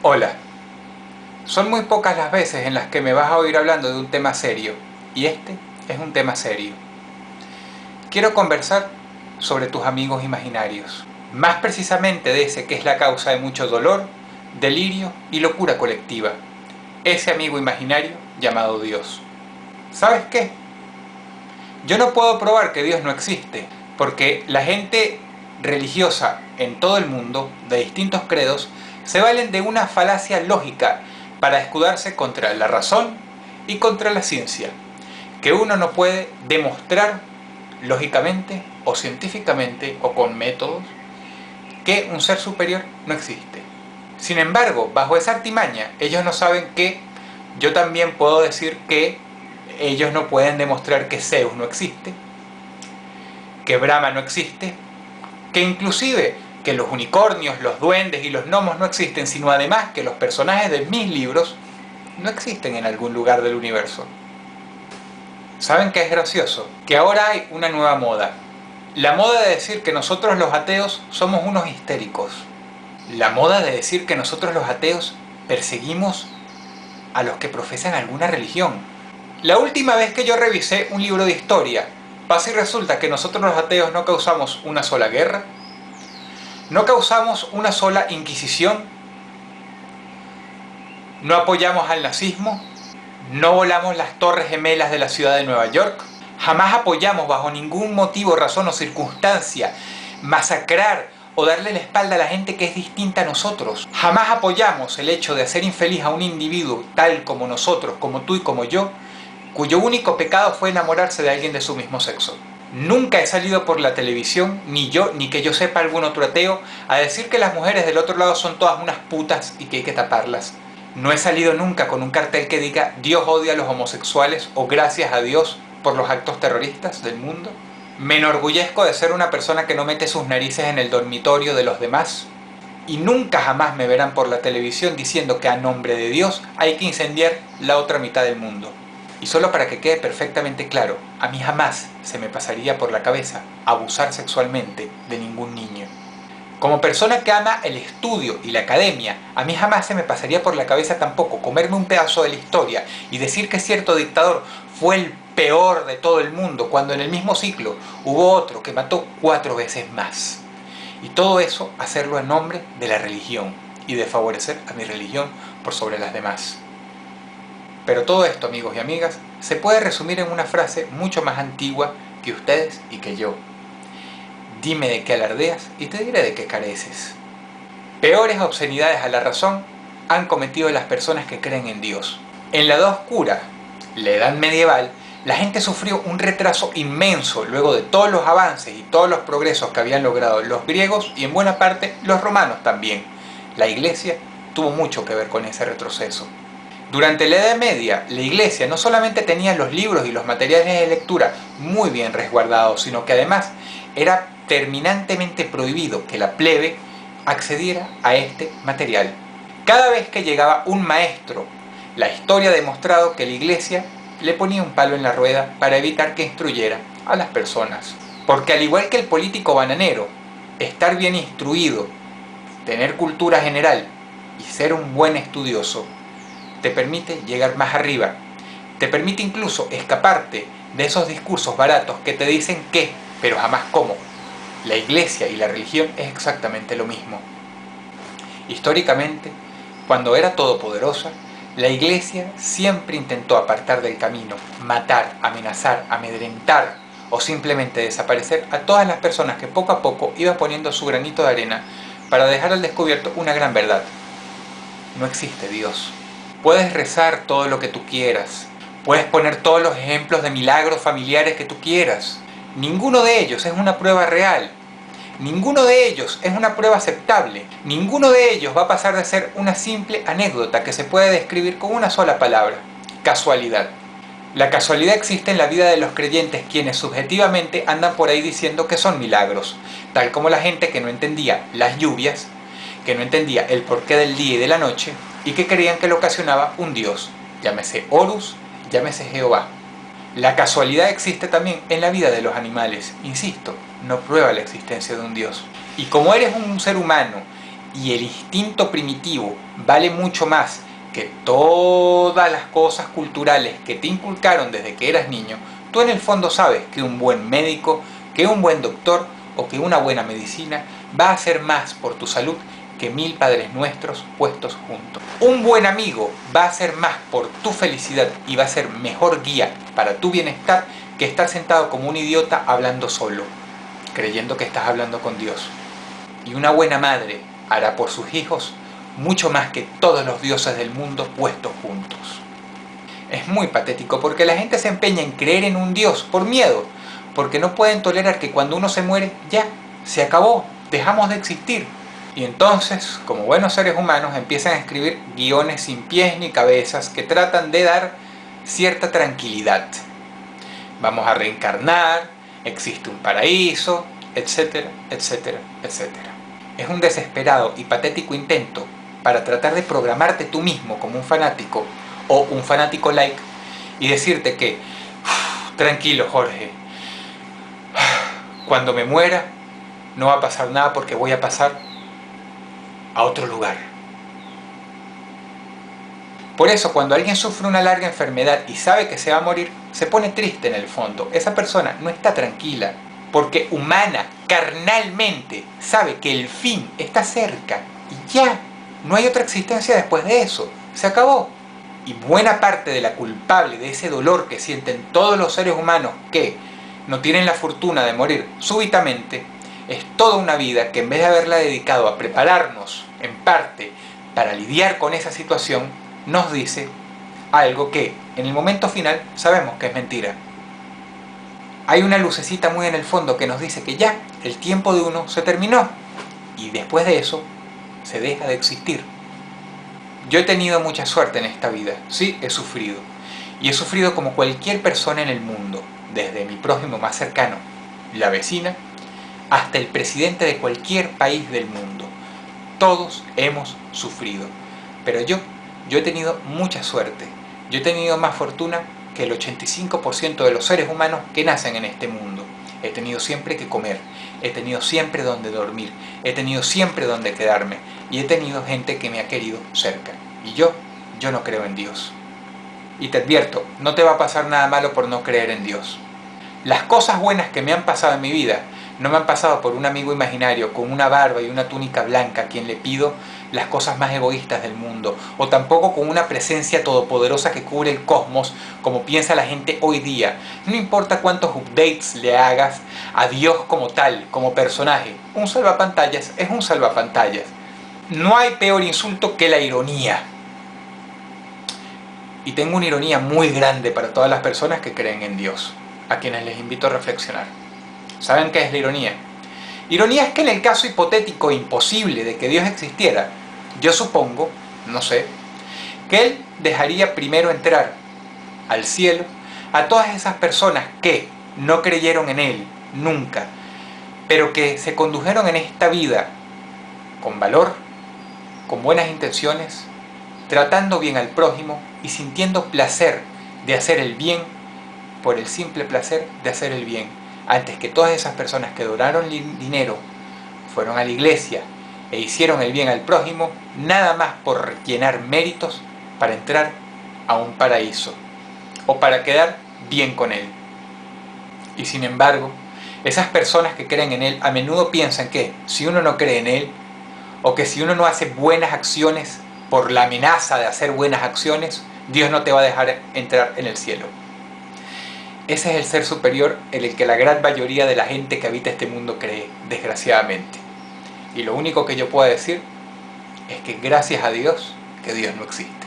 Hola, son muy pocas las veces en las que me vas a oír hablando de un tema serio, y este es un tema serio. Quiero conversar sobre tus amigos imaginarios, más precisamente de ese que es la causa de mucho dolor, delirio y locura colectiva, ese amigo imaginario llamado Dios. ¿Sabes qué? Yo no puedo probar que Dios no existe, porque la gente religiosa en todo el mundo, de distintos credos, se valen de una falacia lógica para escudarse contra la razón y contra la ciencia, que uno no puede demostrar lógicamente o científicamente o con métodos que un ser superior no existe. Sin embargo, bajo esa artimaña, ellos no saben que yo también puedo decir que ellos no pueden demostrar que Zeus no existe, que Brahma no existe, que inclusive que los unicornios, los duendes y los gnomos no existen, sino además que los personajes de mis libros no existen en algún lugar del universo. ¿Saben qué es gracioso? Que ahora hay una nueva moda. La moda de decir que nosotros los ateos somos unos histéricos. La moda de decir que nosotros los ateos perseguimos a los que profesan alguna religión. La última vez que yo revisé un libro de historia, pasa y resulta que nosotros los ateos no causamos una sola guerra, no causamos una sola inquisición, no apoyamos al nazismo, no volamos las torres gemelas de la ciudad de Nueva York, jamás apoyamos bajo ningún motivo, razón o circunstancia masacrar o darle la espalda a la gente que es distinta a nosotros. Jamás apoyamos el hecho de hacer infeliz a un individuo tal como nosotros, como tú y como yo, cuyo único pecado fue enamorarse de alguien de su mismo sexo. Nunca he salido por la televisión, ni yo, ni que yo sepa algún otro ateo, a decir que las mujeres del otro lado son todas unas putas y que hay que taparlas. No he salido nunca con un cartel que diga Dios odia a los homosexuales o gracias a Dios por los actos terroristas del mundo. Me enorgullezco de ser una persona que no mete sus narices en el dormitorio de los demás. Y nunca jamás me verán por la televisión diciendo que a nombre de Dios hay que incendiar la otra mitad del mundo. Y solo para que quede perfectamente claro, a mí jamás se me pasaría por la cabeza abusar sexualmente de ningún niño. Como persona que ama el estudio y la academia, a mí jamás se me pasaría por la cabeza tampoco comerme un pedazo de la historia y decir que cierto dictador fue el peor de todo el mundo, cuando en el mismo ciclo hubo otro que mató 4 veces más. Y todo eso hacerlo en nombre de la religión y de favorecer a mi religión por sobre las demás. Pero todo esto, amigos y amigas, se puede resumir en una frase mucho más antigua que ustedes y que yo. Dime de qué alardeas y te diré de qué careces. Peores obscenidades a la razón han cometido las personas que creen en Dios. En la Edad Oscura, la Edad Medieval, la gente sufrió un retraso inmenso luego de todos los avances y todos los progresos que habían logrado los griegos y en buena parte los romanos también. La Iglesia tuvo mucho que ver con ese retroceso. Durante la Edad Media, la Iglesia no solamente tenía los libros y los materiales de lectura muy bien resguardados, sino que además era terminantemente prohibido que la plebe accediera a este material. Cada vez que llegaba un maestro, la historia ha demostrado que la Iglesia le ponía un palo en la rueda para evitar que instruyera a las personas. Porque al igual que el político bananero, estar bien instruido, tener cultura general y ser un buen estudioso te permite llegar más arriba, te permite incluso escaparte de esos discursos baratos que te dicen qué, pero jamás cómo. La Iglesia y la religión es exactamente lo mismo. Históricamente, cuando era todopoderosa, la Iglesia siempre intentó apartar del camino, matar, amenazar, amedrentar o simplemente desaparecer a todas las personas que poco a poco iban poniendo su granito de arena para dejar al descubierto una gran verdad. No existe Dios. Puedes rezar todo lo que tú quieras, puedes poner todos los ejemplos de milagros familiares que tú quieras. Ninguno de ellos es una prueba real. Ninguno de ellos es una prueba aceptable. Ninguno de ellos va a pasar de ser una simple anécdota que se puede describir con una sola palabra: casualidad. La casualidad existe en la vida de los creyentes, quienes subjetivamente andan por ahí diciendo que son milagros, tal como la gente que no entendía las lluvias, que no entendía el porqué del día y de la noche, y que creían que lo ocasionaba un dios, llámese Horus, llámese Jehová. La casualidad existe también en la vida de los animales, insisto, no prueba la existencia de un dios. Y como eres un ser humano y el instinto primitivo vale mucho más que todas las cosas culturales que te inculcaron desde que eras niño, tú en el fondo sabes que un buen médico, que un buen doctor o que una buena medicina va a hacer más por tu salud que 1000 padres nuestros puestos juntos. Un buen amigo va a hacer más por tu felicidad y va a ser mejor guía para tu bienestar que estar sentado como un idiota hablando solo, creyendo que estás hablando con Dios. Y una buena madre hará por sus hijos mucho más que todos los dioses del mundo puestos juntos. Es muy patético porque la gente se empeña en creer en un Dios por miedo, porque no pueden tolerar que cuando uno se muere, ya, se acabó, dejamos de existir. Y entonces, como buenos seres humanos, empiezan a escribir guiones sin pies ni cabezas que tratan de dar cierta tranquilidad. Vamos a reencarnar, existe un paraíso, etcétera, etcétera, etcétera. Es un desesperado y patético intento para tratar de programarte tú mismo como un fanático o un fanático like y decirte que, tranquilo Jorge, cuando me muera no va a pasar nada porque voy a pasar a otro lugar. Por eso cuando alguien sufre una larga enfermedad y sabe que se va a morir, se pone triste en el fondo. Esa persona no está tranquila porque humana, carnalmente, sabe que el fin está cerca y ya, no hay otra existencia después de eso, se acabó. Y buena parte de la culpable de ese dolor que sienten todos los seres humanos que no tienen la fortuna de morir súbitamente, es toda una vida que en vez de haberla dedicado a prepararnos, en parte, para lidiar con esa situación, nos dice algo que, en el momento final, sabemos que es mentira. Hay una lucecita muy en el fondo que nos dice que ya, el tiempo de uno se terminó, y después de eso, se deja de existir. Yo he tenido mucha suerte en esta vida, sí, he sufrido. Y he sufrido como cualquier persona en el mundo, desde mi prójimo más cercano, la vecina, hasta el presidente de cualquier país del mundo. Todos hemos sufrido. Pero yo he tenido mucha suerte. Yo he tenido más fortuna que el 85% de los seres humanos que nacen en este mundo. He tenido siempre que comer, he tenido siempre donde dormir, he tenido siempre donde quedarme y he tenido gente que me ha querido cerca. Y yo no creo en Dios. Y te advierto, no te va a pasar nada malo por no creer en Dios. Las cosas buenas que me han pasado en mi vida no me han pasado por un amigo imaginario con una barba y una túnica blanca a quien le pido las cosas más egoístas del mundo, o tampoco con una presencia todopoderosa que cubre el cosmos como piensa la gente hoy día. No importa cuántos updates le hagas a Dios como tal, como personaje, un salvapantallas es un salvapantallas. No hay peor insulto que la ironía. Y tengo una ironía muy grande para todas las personas que creen en Dios, a quienes les invito a reflexionar. ¿Saben qué es la ironía? Ironía es que en el caso hipotético imposible de que Dios existiera, yo supongo, no sé, que Él dejaría primero entrar al cielo a todas esas personas que no creyeron en Él nunca, pero que se condujeron en esta vida con valor, con buenas intenciones, tratando bien al prójimo y sintiendo placer de hacer el bien por el simple placer de hacer el bien, antes que todas esas personas que donaron dinero, fueron a la iglesia e hicieron el bien al prójimo, nada más por llenar méritos para entrar a un paraíso o para quedar bien con Él. Y sin embargo, esas personas que creen en Él a menudo piensan que si uno no cree en Él, o que si uno no hace buenas acciones por la amenaza de hacer buenas acciones, Dios no te va a dejar entrar en el cielo. Ese es el ser superior en el que la gran mayoría de la gente que habita este mundo cree, desgraciadamente. Y lo único que yo puedo decir es que gracias a Dios, que Dios no existe.